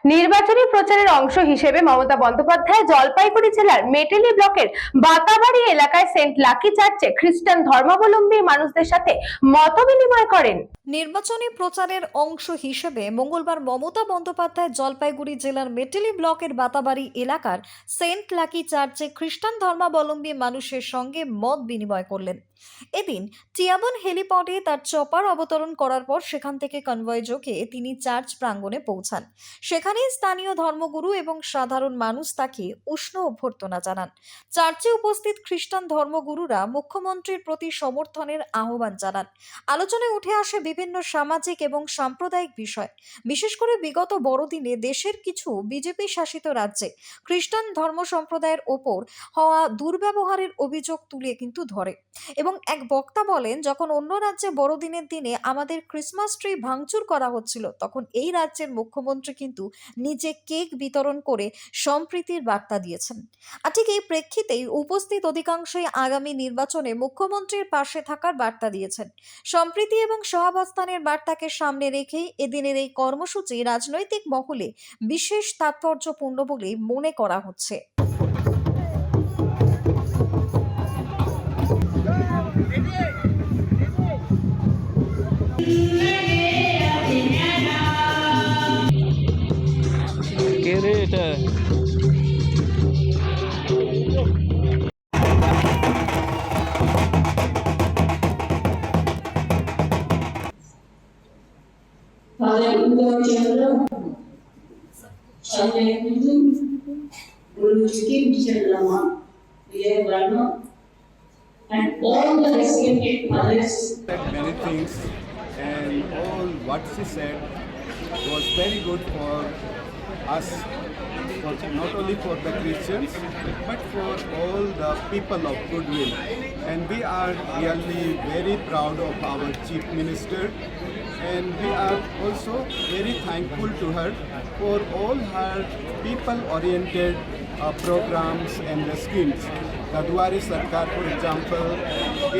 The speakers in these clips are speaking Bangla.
নির্বাচনী প্রচারের অংশ হিসেবে মমতা বন্দ্যোপাধ্যায় জলপাইগুড়ি জেলার মেটেলি ব্লকের বাতাবাড়ি এলাকায় সেন্ট লাকি চার্চে খ্রিস্টান ধর্মাবলম্বী মানুষদের সাথে মতবিনিময় করেন। নির্বাচনী প্রচারের অংশ হিসেবে মঙ্গলবার মমতা বন্দ্যোপাধ্যায় জলপাইগুড়ি জেলার মেটেলি ব্লকের বাতাবাড়ি এলাকার সেন্ট লাকি চার্চে খ্রিস্টান ধর্মাবলম্বী মানুষের সঙ্গে মত বিনিময় করলেন। এদিন টিয়াবন হেলিপডে তার চপার অবতরণ করার পর সেখান থেকে কনভয় যোগে তিনি চার্চ প্রাঙ্গণে পৌঁছান। সেখানেই স্থানীয় ধর্মগুরু এবং সাধারণ মানুষ তাকে উষ্ণ অভ্যর্থনা জানান। চার্চে উপস্থিত খ্রিস্টান ধর্মগুরুরা মুখ্যমন্ত্রীর প্রতি সমর্থনের আহ্বান জানান। আলোচনায় উঠে আসে বিভিন্ন সামাজিক এবং সাম্প্রদায়িক বিষয়। বিশেষ করে বিগত বড়দিনে দেশের কিছু বিজেপি শাসিত রাজ্যে খ্রিস্টান ধর্ম সম্প্রদায়ের ওপর হওয়া দুর্ব্যবহারের অভিযোগ তুলে কিন্তু ধরে এবং এক বক্তা বলেন, যখন অন্য রাজ্যে বড়দিনের দিনে আমাদের ক্রিসমাস ট্রি ভাঙচুর করা হচ্ছিল, তখন এই রাজ্যের মুখ্যমন্ত্রী কিন্তু নিজে কেক বিতরণ করে সম্প্রীতির বার্তা দিয়েছেন। আর ঠিক এই প্রেক্ষিতেই উপস্থিত অধিকাংশই আগামী নির্বাচনে মুখ্যমন্ত্রীর পাশে থাকার বার্তা দিয়েছেন। সম্প্রীতি এবং সহাবস্থানের বার্তাকে সামনে রেখেই এদিনের এই কর্মসূচি রাজনৈতিক মহলে বিশেষ তাৎপর্যপূর্ণ বলে মনে করা হচ্ছে। কে রে এটা? And all the respected mothers said many things, and all what she said was very good for us, not only for the Christians but for all the people of goodwill. And we are really very proud of our Chief Minister, and we are also very thankful to her for all her people-oriented programs and the schemes. The Duare Sarkar, for example,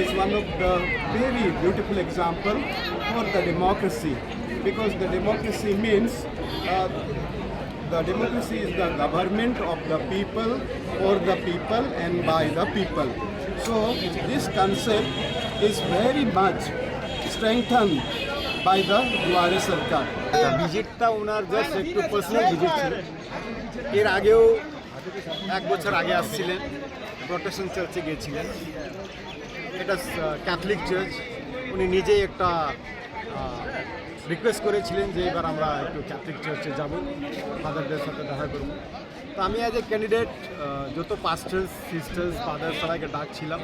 is one of the very beautiful example for the democracy, because the democracy means the democracy is the government of the people, for the people and by the people. So this concept is very much strengthened by the Duare Sarkar. ভিজিটটা ওনার জাস্ট একটু পার্সোনাল ভিজিট ছিল। এর আগেও এক বছর আগে আসছিলেন, প্রোটেস্ট্যান্ট চার্চে গিয়েছিলেন। এটা ক্যাথলিক চার্চ। উনি নিজেই একটা রিকোয়েস্ট করেছিলেন যে এবার আমরা একটু ক্যাথলিক চার্চে যাব, ফাদারদের সাথে দেখা করব। তো আমি অ্যাজ এ ক্যান্ডিডেট যত পাস্টার্স, সিস্টার্স, ফাদার সবাইকে ডাকছিলাম।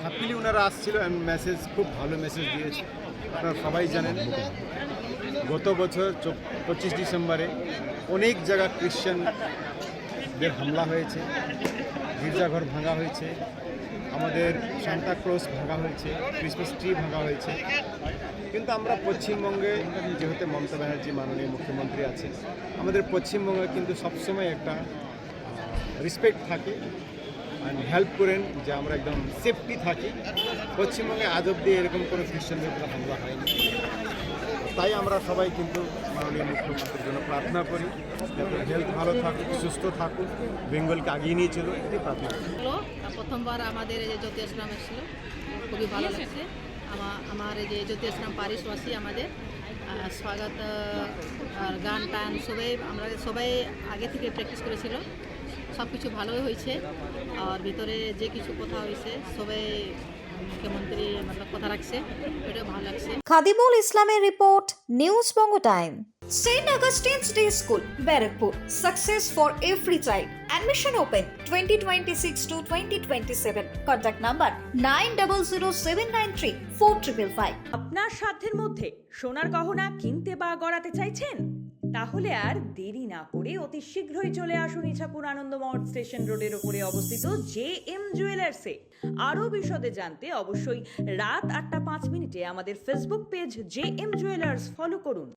হ্যাপিলি ওনারা আসছিল অ্যান্ড মেসেজ, খুব ভালো মেসেজ দিয়েছে। আপনারা সবাই জানেন গত বছর 25 ডিসেম্বরে অনেক জায়গা ক্রিশ্চানদের হামলা হয়েছে, গির্জাঘর ভাঙা হয়েছে, আমাদের সান্তা ক্লজ ভাঙা হয়েছে, ক্রিসমাস ট্রি ভাঙা হয়েছে। কিন্তু আমরা পশ্চিমবঙ্গে, যেহেতু মমতা ব্যানার্জি মাননীয় মুখ্যমন্ত্রী আছেন, আমাদের পশ্চিমবঙ্গে কিন্তু সবসময় একটা রেসপেক্ট থাকে অ্যান্ড হেল্প করেন যে আমরা একদম সেফটি থাকি। পশ্চিমবঙ্গে আজ অব্দি এরকম কোনো খ্রিস্টানদের উপর হামলা হয়নি। তাই আমরা সবাই কিন্তু মাননীয় মুখ্যমন্ত্রীর জন্য প্রার্থনা করি যাতে হেলথ ভালো থাকুক, সুস্থ থাকুক, বেঙ্গলকে আগিয়ে নিয়ে চলো, এটি প্রার্থনা করি। প্রথমবার আমাদের এই যে জ্যোতি আসলাম এসেছিল, খুবই ভালো লাগছে। আমার এই যে জ্যোতি আসলাম পারিশবাসী আমাদের স্বাগত আর গান টান আমরা সবাই আগে থেকে প্র্যাকটিস করেছিল। সব কিছু ভালোই হয়েছে, আর ভিতরে যে কিছু কথা হয়েছে সবাই মুখ্যমন্ত্রী কথা রাখছে, এটা ভালো লাগছে। খাদিমুল ইসলামের report, news Banga time. St. Augustine's Day School, Barrackpur. Success for every child. Admission open 2026 to 2027. Contact number 9007934555. আপনার সাধ্যের মধ্যে সোনার গহনা কিনতে বা গড়াতে চাইছেন? তাহলে আর দেরি না করে অতি শীঘ্রই চলে আসুন ইছাপুর আনন্দমঠ স্টেশন রোডের উপরে অবস্থিত JM জুয়েলার্সে। আরও বিশদে জানতে অবশ্যই রাত 8:05 আমাদের Facebook page JM jewellers follow করুন।